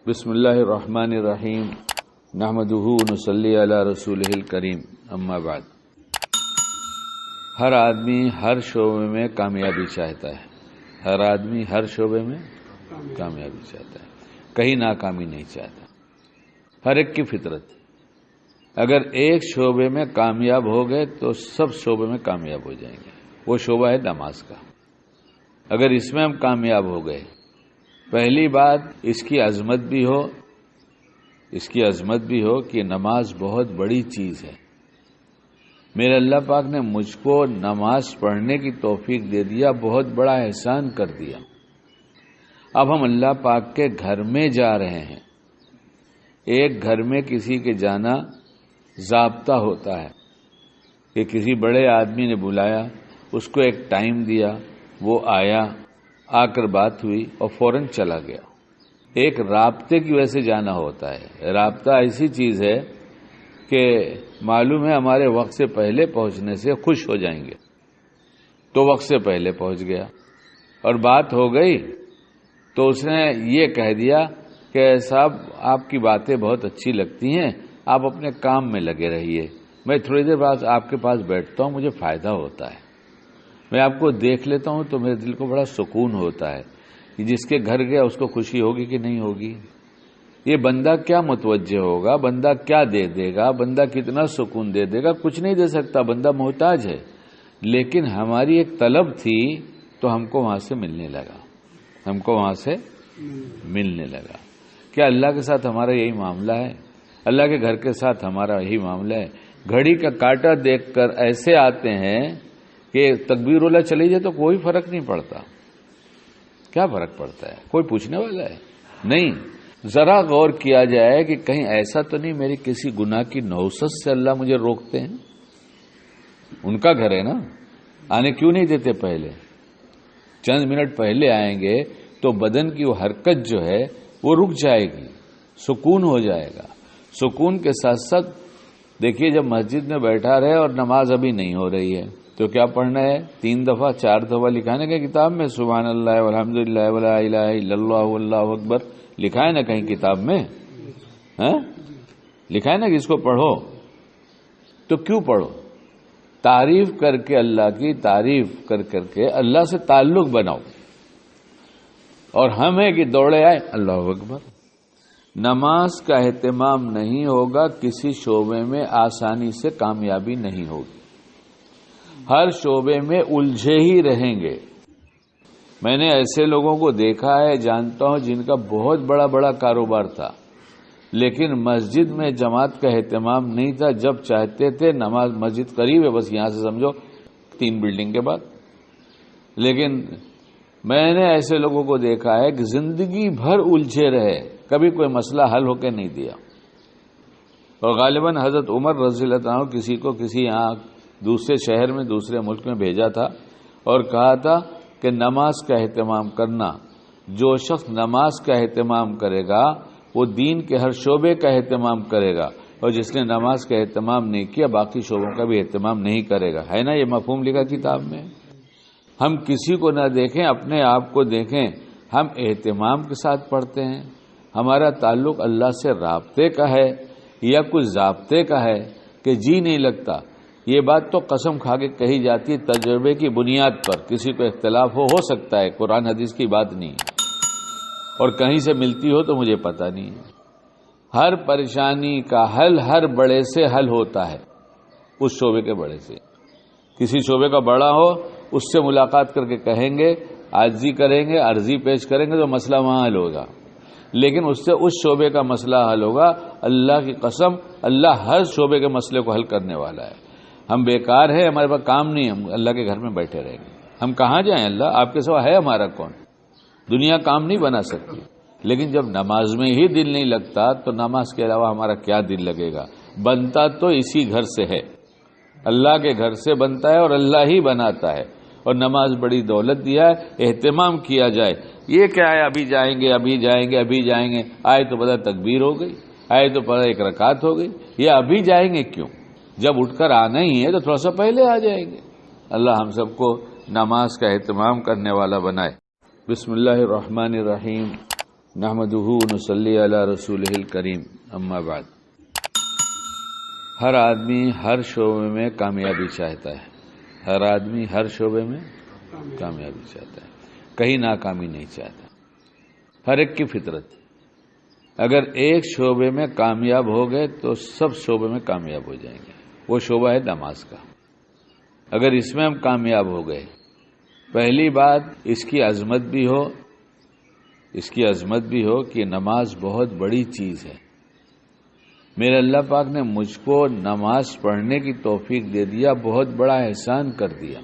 بسم اللہ الرحمن الرحیم نحمدہ ونصلی علی رسولہ الکریم اما بعد۔ ہر آدمی ہر شعبے میں کامیابی چاہتا ہے، ہر آدمی ہر شعبے میں کامیابی چاہتا ہے، کہیں ناکامی نہیں چاہتا۔ ہر ایک کی فطرت، اگر ایک شعبے میں کامیاب ہو گئے تو سب شعبے میں کامیاب ہو جائیں گے۔ وہ شعبہ ہے نماز کا۔ اگر اس میں ہم کامیاب ہو گئے، پہلی بات اس کی عظمت بھی ہو کہ نماز بہت بڑی چیز ہے۔ میرے اللہ پاک نے مجھ کو نماز پڑھنے کی توفیق دے دیا، بہت بڑا احسان کر دیا۔ اب ہم اللہ پاک کے گھر میں جا رہے ہیں۔ ایک گھر میں کسی کے جانا ضابطہ ہوتا ہے کہ کسی بڑے آدمی نے بلایا، اس کو ایک ٹائم دیا، وہ آیا، آ کر بات ہوئی اور فوراً چلا گیا۔ ایک رابطے کی وجہ سے جانا ہوتا ہے۔ رابطہ ایسی چیز ہے کہ معلوم ہے ہمارے وقت سے پہلے پہنچنے سے خوش ہو جائیں گے، تو وقت سے پہلے پہنچ گیا اور بات ہو گئی تو اس نے یہ کہہ دیا کہ صاحب آپ کی باتیں بہت اچھی لگتی ہیں، آپ اپنے کام میں لگے رہیے، میں تھوڑی دیر بعد آپ کے پاس بیٹھتا ہوں، مجھے فائدہ ہوتا ہے، میں آپ کو دیکھ لیتا ہوں تو میرے دل کو بڑا سکون ہوتا ہے کہ جس کے گھر گیا اس کو خوشی ہوگی کہ نہیں ہوگی۔ یہ بندہ کیا متوجہ ہوگا، بندہ کیا دے دے گا، بندہ کتنا سکون دے دے گا، کچھ نہیں دے سکتا، بندہ محتاج ہے۔ لیکن ہماری ایک طلب تھی تو ہم کو وہاں سے ملنے لگا۔ کیا اللہ کے ساتھ ہمارا یہی معاملہ ہے؟ اللہ کے گھر کے ساتھ ہمارا یہی معاملہ ہے؟ گھڑی کا کاٹا دیکھ کر ایسے آتے ہیں کہ تکبیر اللہ چلی جائے تو کوئی فرق نہیں پڑتا۔ کیا فرق پڑتا ہے؟ کوئی پوچھنے والا ہے؟ نہیں۔ ذرا غور کیا جائے کہ کہیں ایسا تو نہیں میری کسی گناہ کی نوست سے اللہ مجھے روکتے ہیں؟ ان کا گھر ہے نا، آنے کیوں نہیں دیتے؟ پہلے چند منٹ پہلے آئیں گے تو بدن کی وہ حرکت جو ہے وہ رک جائے گی، سکون ہو جائے گا۔ سکون کے ساتھ ساتھ دیکھیے جب مسجد میں بیٹھا رہے اور نماز ابھی نہیں ہو رہی ہے تو کیا پڑھنا ہے؟ 3 دفعہ 4 دفعہ لکھانے کا کتاب میں سبحان اللہ والحمد للہ ولا الہ الا اللہ واللہ اکبر لکھا ہے نا کہیں کتاب میں؟ لکھا ہے نا کہ اس کو پڑھو۔ تو کیوں پڑھو؟ تعریف کر کے اللہ کی تعریف کر کے اللہ سے تعلق بناؤ۔ اور ہم ہے کہ دوڑے آئے اللہ اکبر۔ نماز کا اہتمام نہیں ہوگا، کسی شعبے میں آسانی سے کامیابی نہیں ہوگی، ہر شعبے میں الجھے ہی رہیں گے۔ میں نے ایسے لوگوں کو دیکھا ہے، جانتا ہوں، جن کا بہت بڑا کاروبار تھا لیکن مسجد میں جماعت کا اہتمام نہیں تھا۔ جب چاہتے تھے نماز مسجد قریب ہے، بس یہاں سے سمجھو 3 بلڈنگ کے بعد۔ لیکن میں نے ایسے لوگوں کو دیکھا ہے کہ زندگی بھر الجھے رہے، کبھی کوئی مسئلہ حل ہو کے نہیں دیا۔ اور غالباً حضرت عمر رضی اللہ عنہ کسی کو کسی یہاں دوسرے شہر میں دوسرے ملک میں بھیجا تھا اور کہا تھا کہ نماز کا اہتمام کرنا، جو شخص نماز کا اہتمام کرے گا وہ دین کے ہر شعبے کا اہتمام کرے گا، اور جس نے نماز کا اہتمام نہیں کیا باقی شعبوں کا بھی اہتمام نہیں کرے گا۔ ہے نا یہ مفہوم لکھا کتاب میں؟ ہم کسی کو نہ دیکھیں، اپنے آپ کو دیکھیں۔ ہم اہتمام کے ساتھ پڑھتے ہیں، ہمارا تعلق اللہ سے رابطے کا ہے یا کچھ ضابطے کا ہے کہ جی نہیں لگتا؟ یہ بات تو قسم کھا کے کہی جاتی ہے، تجربے کی بنیاد پر۔ کسی کو اختلاف ہو سکتا ہے، قرآن حدیث کی بات نہیں ہے، اور کہیں سے ملتی ہو تو مجھے پتہ نہیں ہے۔ ہر پریشانی کا حل ہر بڑے سے حل ہوتا ہے، اس شعبے کے بڑے سے۔ کسی شعبے کا بڑا ہو اس سے ملاقات کر کے کہیں گے، عاجزی کریں گے، عرضی پیش کریں گے تو مسئلہ وہاں حل ہوگا، لیکن اس سے اس شعبے کا مسئلہ حل ہوگا۔ اللہ کی قسم، اللہ ہر شعبے کے مسئلے کو حل کرنے والا ہے۔ ہم بیکار ہیں، ہمارے پاس کام نہیں، ہم اللہ کے گھر میں بیٹھے رہیں گے، ہم کہاں جائیں؟ اللہ آپ کے سوا ہے ہمارا کون؟ دنیا کام نہیں بنا سکتی۔ لیکن جب نماز میں ہی دل نہیں لگتا تو نماز کے علاوہ ہمارا کیا دل لگے گا؟ بنتا تو اسی گھر سے ہے، اللہ کے گھر سے بنتا ہے اور اللہ ہی بناتا ہے، اور نماز بڑی دولت دیا ہے، اہتمام کیا جائے۔ یہ کیا ہے ابھی جائیں گے آئے تو پتہ تکبیر ہو گئی، آئے تو پتہ 1 رکعت ہو گئی، یہ ابھی جائیں گے کیوں؟ جب اٹھ کر آنا ہی ہے تو تھوڑا سا پہلے آ جائیں گے۔ اللہ ہم سب کو نماز کا اہتمام کرنے والا بنائے۔ بسم اللہ الرحمن الرحیم نحمدہ ونصلی علی رسولہ الکریم، اما بعد۔ ہر آدمی ہر شعبے میں کامیابی چاہتا ہے، ہر آدمی ہر شعبے میں کامیابی چاہتا ہے، کہیں ناکامی نہیں چاہتا، ہر ایک کی فطرت۔ اگر ایک شعبے میں کامیاب ہو گئے تو سب شعبے میں کامیاب ہو جائیں گے۔ وہ شعبہ ہے نماز کا۔ اگر اس میں ہم کامیاب ہو گئے، پہلی بات اس کی عظمت بھی ہو کہ نماز بہت بڑی چیز ہے۔ میرے اللہ پاک نے مجھ کو نماز پڑھنے کی توفیق دے دیا، بہت بڑا احسان کر دیا۔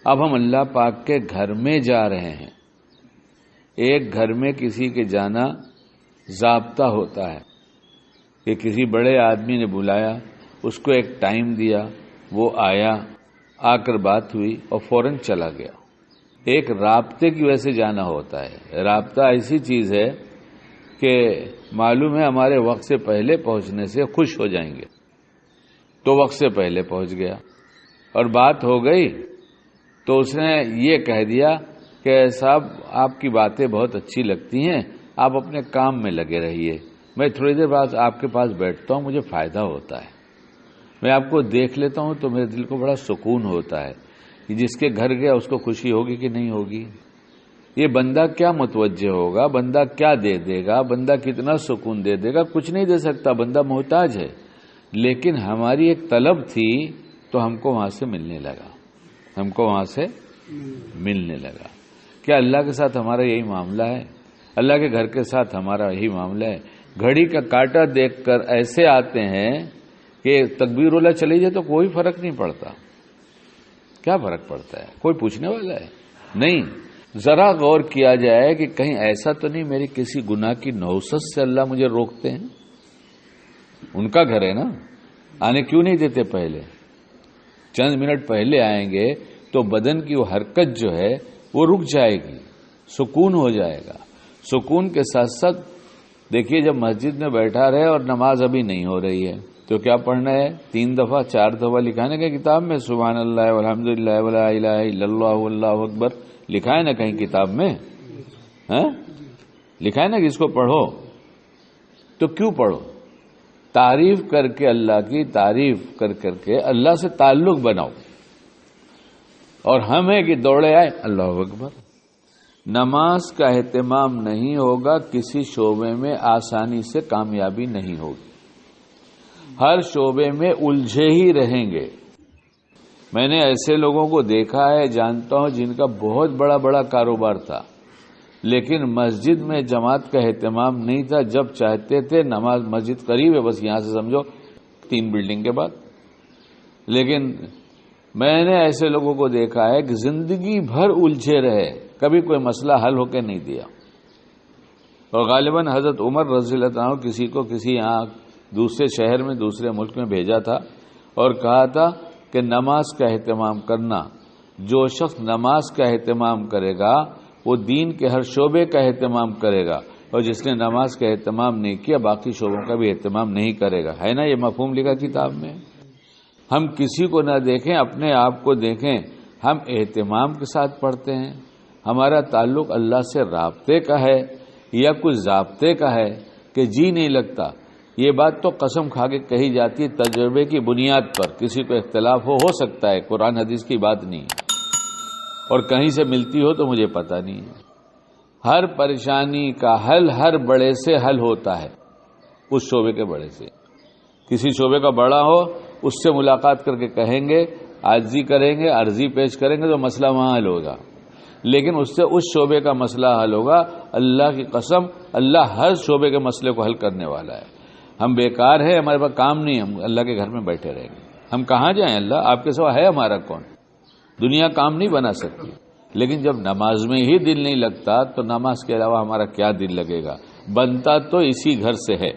اب ہم اللہ پاک کے گھر میں جا رہے ہیں۔ ایک گھر میں کسی کے جانا ضابطہ ہوتا ہے کہ کسی بڑے آدمی نے بلایا، اس کو ایک ٹائم دیا، وہ آیا، آ کر بات ہوئی اور فوراً چلا گیا۔ ایک رابطے کی وجہ سے جانا ہوتا ہے۔ رابطہ ایسی چیز ہے کہ معلوم ہے ہمارے وقت سے پہلے پہنچنے سے خوش ہو جائیں گے، تو وقت سے پہلے پہنچ گیا اور بات ہو گئی تو اس نے یہ کہہ دیا کہ صاحب آپ کی باتیں بہت اچھی لگتی ہیں، آپ اپنے کام میں لگے رہیے، میں تھوڑی دیر بعد آپ کے پاس بیٹھتا ہوں، مجھے فائدہ ہوتا ہے، میں آپ کو دیکھ لیتا ہوں تو میرے دل کو بڑا سکون ہوتا ہے کہ جس کے گھر گیا اس کو خوشی ہوگی کہ نہیں ہوگی۔ یہ بندہ کیا متوجہ ہوگا، بندہ کیا دے دے گا، بندہ کتنا سکون دے دے گا، کچھ نہیں دے سکتا، بندہ محتاج ہے، لیکن ہماری ایک طلب تھی تو ہم کو وہاں سے ملنے لگا۔ کیا اللہ کے ساتھ ہمارا یہی معاملہ ہے؟ اللہ کے گھر کے ساتھ ہمارا یہی معاملہ ہے؟ گھڑی کا کاٹا دیکھ کر ایسے آتے ہیں کہ تکبیر اللہ چلی جائے تو کوئی فرق نہیں پڑتا۔ کیا فرق پڑتا ہے؟ کوئی پوچھنے والا ہے؟ نہیں۔ ذرا غور کیا جائے کہ کہیں ایسا تو نہیں میری کسی گناہ کی نوست سے اللہ مجھے روکتے ہیں؟ ان کا گھر ہے نا، آنے کیوں نہیں دیتے؟ پہلے چند منٹ پہلے آئیں گے تو بدن کی وہ حرکت جو ہے وہ رک جائے گی، سکون ہو جائے گا۔ سکون کے ساتھ ساتھ دیکھیے جب مسجد میں بیٹھا رہے اور نماز ابھی نہیں ہو رہی ہے تو کیا پڑھنا ہے؟ 3 دفعہ 4 دفعہ لکھانے کا کتاب میں سبحان اللہ والحمد للہ ولا الہ الا اللہ واللہ اکبر لکھا ہے نا کہیں کتاب میں؟ لکھا ہے نا کہ اس کو پڑھو، تو کیوں پڑھو؟ تعریف کر کے اللہ کی تعریف کر کے اللہ سے تعلق بناؤ، اور ہم ہے کہ دوڑے آئے اللہ اکبر۔ نماز کا اہتمام نہیں ہوگا، کسی شعبے میں آسانی سے کامیابی نہیں ہوگی، ہر شعبے میں الجھے ہی رہیں گے۔ میں نے ایسے لوگوں کو دیکھا ہے، جانتا ہوں، جن کا بہت بڑا کاروبار تھا لیکن مسجد میں جماعت کا اہتمام نہیں تھا۔ جب چاہتے تھے نماز مسجد قریب ہے، بس یہاں سے سمجھو 3 بلڈنگ کے بعد، لیکن میں نے ایسے لوگوں کو دیکھا ہے کہ زندگی بھر الجھے رہے، کبھی کوئی مسئلہ حل ہو کے نہیں دیا۔ اور غالباً حضرت عمر رضی اللہ عنہ کسی کو کسی یہاں دوسرے شہر میں دوسرے ملک میں بھیجا تھا اور کہا تھا کہ نماز کا اہتمام کرنا، جو شخص نماز کا اہتمام کرے گا وہ دین کے ہر شعبے کا اہتمام کرے گا، اور جس نے نماز کا اہتمام نہیں کیا باقی شعبوں کا بھی اہتمام نہیں کرے گا۔ ہے نا یہ مفہوم لکھا کتاب میں؟ ہم کسی کو نہ دیکھیں، اپنے آپ کو دیکھیں، ہم اہتمام کے ساتھ پڑھتے ہیں، ہمارا تعلق اللہ سے رابطے کا ہے یا کچھ ضابطے کا ہے کہ جی نہیں لگتا؟ یہ بات تو قسم کھا کے کہی جاتی ہے، تجربے کی بنیاد پر، کسی کو اختلاف ہو سکتا ہے، قرآن حدیث کی بات نہیں ہے، اور کہیں سے ملتی ہو تو مجھے پتہ نہیں ہے۔ ہر پریشانی کا حل ہر بڑے سے حل ہوتا ہے، اس شعبے کے بڑے سے۔ کسی شعبے کا بڑا ہو اس سے ملاقات کر کے کہیں گے، عاجزی کریں گے، عرضی پیش کریں گے تو مسئلہ وہاں حل ہوگا، لیکن اس سے اس شعبے کا مسئلہ حل ہوگا۔ اللہ کی قسم، اللہ ہر شعبے کے مسئلے کو حل کرنے والا ہے۔ ہم بیکار ہیں، ہمارے پاس کام نہیں، ہم اللہ کے گھر میں بیٹھے رہیں گے، ہم کہاں جائیں؟ اللہ آپ کے سوا ہے ہمارا کون؟ دنیا کام نہیں بنا سکتی، لیکن جب نماز میں ہی دل نہیں لگتا تو نماز کے علاوہ ہمارا کیا دل لگے گا؟ بنتا تو اسی گھر سے ہے،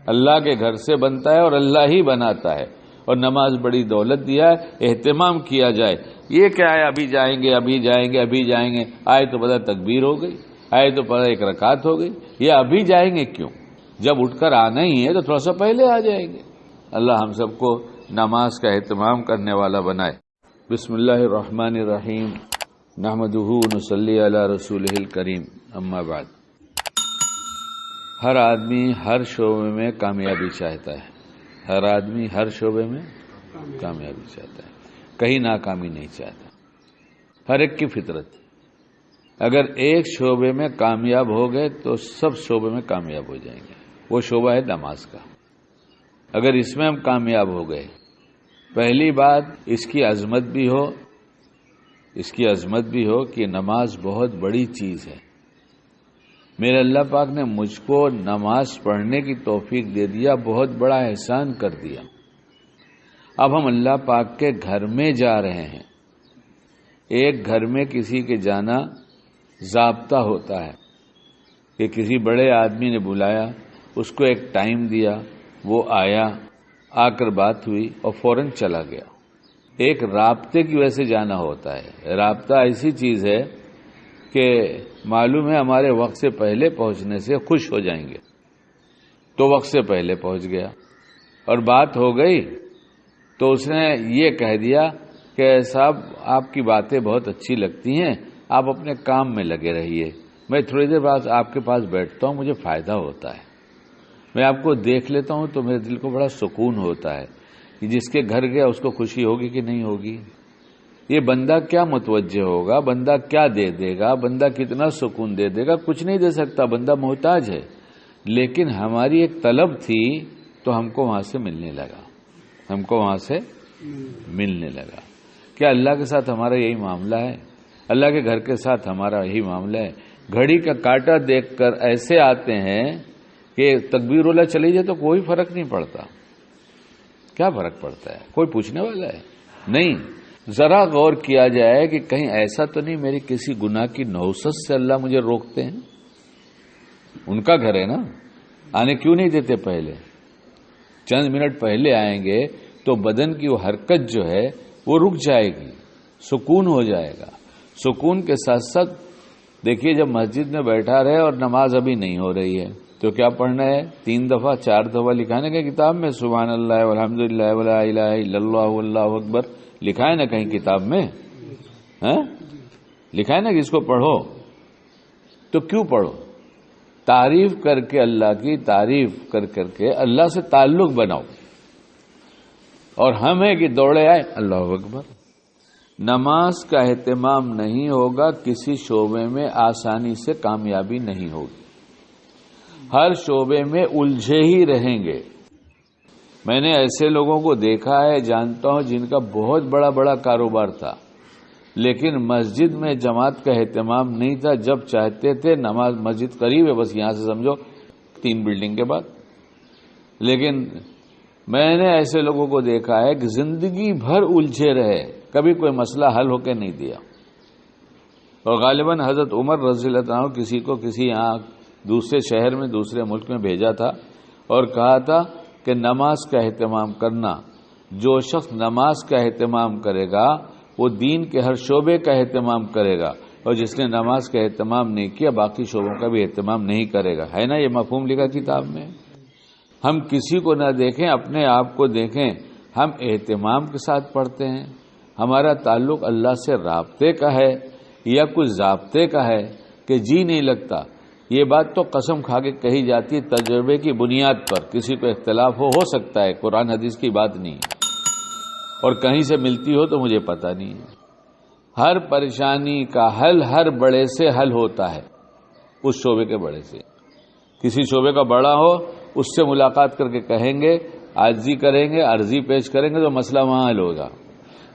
اللہ کے گھر سے بنتا ہے اور اللہ ہی بناتا ہے، اور نماز بڑی دولت دیا ہے، اہتمام کیا جائے۔ یہ کیا ہے ابھی جائیں گے ابھی جائیں گے ابھی جائیں گے، آئے تو پتہ تکبیر ہو گئی، آئے تو پتہ 1 رکعت ہو گئی، یہ ابھی جائیں گے کیوں؟ جب اٹھ کر آنا ہی ہے تو تھوڑا سا پہلے آ جائیں گے۔ اللہ ہم سب کو نماز کا اہتمام کرنے والا بنائے۔ بسم اللہ الرحمن الرحیم، نحمدہ ونصلی علی رسولہ الکریم، اما بعد۔ ہر آدمی ہر شعبے میں کامیابی چاہتا ہے. ہر آدمی ہر شعبے میں کامیابی چاہتا ہے, کہیں ناکامی نہیں چاہتا. ہر ایک کی فطرت. اگر ایک شعبے میں کامیاب ہو گئے تو سب شعبے میں کامیاب ہو جائیں گے. وہ شعبہ ہے نماز کا. اگر اس میں ہم کامیاب ہو گئے, پہلی بات اس کی عظمت بھی ہو کہ نماز بہت بڑی چیز ہے. میرے اللہ پاک نے مجھ کو نماز پڑھنے کی توفیق دے دیا, بہت بڑا احسان کر دیا. اب ہم اللہ پاک کے گھر میں جا رہے ہیں. ایک گھر میں کسی کے جانا ضابطہ ہوتا ہے کہ کسی بڑے آدمی نے بلایا, اس کو ایک ٹائم دیا, وہ آیا, آ کر بات ہوئی اور فوراً چلا گیا. ایک رابطے کی وجہ سے جانا ہوتا ہے. رابطہ ایسی چیز ہے کہ معلوم ہے ہمارے وقت سے پہلے پہنچنے سے خوش ہو جائیں گے, تو وقت سے پہلے پہنچ گیا اور بات ہو گئی تو اس نے یہ کہہ دیا کہ صاحب آپ کی باتیں بہت اچھی لگتی ہیں, آپ اپنے کام میں لگے رہیے, میں تھوڑی دیر بعد آپ کے پاس بیٹھتا ہوں, مجھے فائدہ ہوتا ہے, میں آپ کو دیکھ لیتا ہوں تو میرے دل کو بڑا سکون ہوتا ہے کہ جس کے گھر گیا اس کو خوشی ہوگی کہ نہیں ہوگی. یہ بندہ کیا متوجہ ہوگا, بندہ کیا دے دے گا, بندہ کتنا سکون دے دے گا, کچھ نہیں دے سکتا, بندہ محتاج ہے. لیکن ہماری ایک طلب تھی تو ہم کو وہاں سے ملنے لگا. کیا اللہ کے ساتھ ہمارا یہی معاملہ ہے؟ اللہ کے گھر کے ساتھ ہمارا یہی معاملہ ہے. گھڑی کا کاٹا دیکھ کر ایسے آتے ہیں کہ تکبیر اللہ چلی جائے تو کوئی فرق نہیں پڑتا. کیا فرق پڑتا ہے؟ کوئی پوچھنے والا ہے نہیں. ذرا غور کیا جائے کہ کہیں ایسا تو نہیں میری کسی گناہ کی نوست سے اللہ مجھے روکتے ہیں. ان کا گھر ہے نا, آنے کیوں نہیں دیتے؟ پہلے چند منٹ پہلے آئیں گے تو بدن کی وہ حرکت جو ہے وہ رک جائے گی, سکون ہو جائے گا. سکون کے ساتھ ساتھ دیکھیے جب مسجد میں بیٹھا رہے اور نماز ابھی نہیں ہو رہی ہے تو کیا پڑھنا ہے؟ 3 دفعہ 4 دفعہ لکھانے کا کتاب میں سبحان اللہ والحمد للہ ولا الہ الا اللہ واللہ اکبر لکھا ہے نا کہیں کتاب میں؟ لکھا ہے نا کہ اس کو پڑھو. تو کیوں پڑھو؟ تعریف کر کے اللہ کی تعریف کر کے اللہ سے تعلق بناؤ. اور ہم ہے کہ دوڑے آئے اللہ اکبر. نماز کا اہتمام نہیں ہوگا, کسی شعبے میں آسانی سے کامیابی نہیں ہوگی. ہر شعبے میں الجھے ہی رہیں گے. میں نے ایسے لوگوں کو دیکھا ہے, جانتا ہوں, جن کا بہت بڑا کاروبار تھا لیکن مسجد میں جماعت کا اہتمام نہیں تھا. جب چاہتے تھے نماز مسجد قریب ہے, بس یہاں سے سمجھو 3 بلڈنگ کے بعد. لیکن میں نے ایسے لوگوں کو دیکھا ہے کہ زندگی بھر الجھے رہے, کبھی کوئی مسئلہ حل ہو کے نہیں دیا. اور غالباً حضرت عمر رضی اللہ عنہ کسی کو کسی یہاں دوسرے شہر میں دوسرے ملک میں بھیجا تھا اور کہا تھا کہ نماز کا اہتمام کرنا. جو شخص نماز کا اہتمام کرے گا وہ دین کے ہر شعبے کا اہتمام کرے گا, اور جس نے نماز کا اہتمام نہیں کیا باقی شعبوں کا بھی اہتمام نہیں کرے گا. ہے نا یہ مفہوم لکھا کتاب میں؟ ہم کسی کو نہ دیکھیں, اپنے آپ کو دیکھیں. ہم اہتمام کے ساتھ پڑھتے ہیں, ہمارا تعلق اللہ سے رابطے کا ہے یا کچھ ضابطے کا ہے کہ جی نہیں لگتا. یہ بات تو قسم کھا کے کہی جاتی ہے تجربے کی بنیاد پر. کسی کو اختلاف ہو سکتا ہے, قرآن حدیث کی بات نہیں ہے, اور کہیں سے ملتی ہو تو مجھے پتہ نہیں ہے. ہر پریشانی کا حل ہر بڑے سے حل ہوتا ہے, اس شعبے کے بڑے سے. کسی شعبے کا بڑا ہو اس سے ملاقات کر کے کہیں گے, عاجزی کریں گے, عرضی پیش کریں گے تو مسئلہ وہاں حل ہوگا.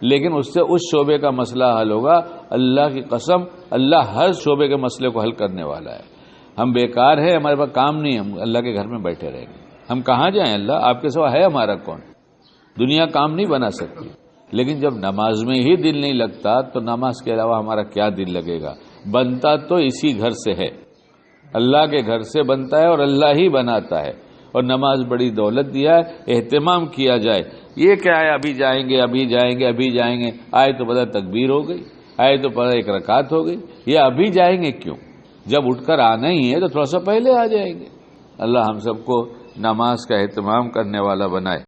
لیکن اس سے اس شعبے کا مسئلہ حل ہوگا. اللہ کی قسم, اللہ ہر شعبے کے مسئلے کو حل کرنے والا ہے. ہم بیکار ہیں, ہمارے پاس کام نہیں, ہم اللہ کے گھر میں بیٹھے رہیں گے. ہم کہاں جائیں؟ اللہ آپ کے سوا ہے ہمارا کون؟ دنیا کام نہیں بنا سکتی. لیکن جب نماز میں ہی دل نہیں لگتا تو نماز کے علاوہ ہمارا کیا دل لگے گا؟ بنتا تو اسی گھر سے ہے, اللہ کے گھر سے بنتا ہے اور اللہ ہی بناتا ہے. اور نماز بڑی دولت دیا ہے, اہتمام کیا جائے. یہ کیا ہے ابھی جائیں گے, آئے تو پتہ تکبیر ہو گئی, آئے تو پتہ 1 رکعت ہو گئی. یہ ابھی جائیں گے کیوں؟ جب اٹھ کر آنا ہی ہے تو تھوڑا سا پہلے آ جائیں گے. اللہ ہم سب کو نماز کا اہتمام کرنے والا بنائے.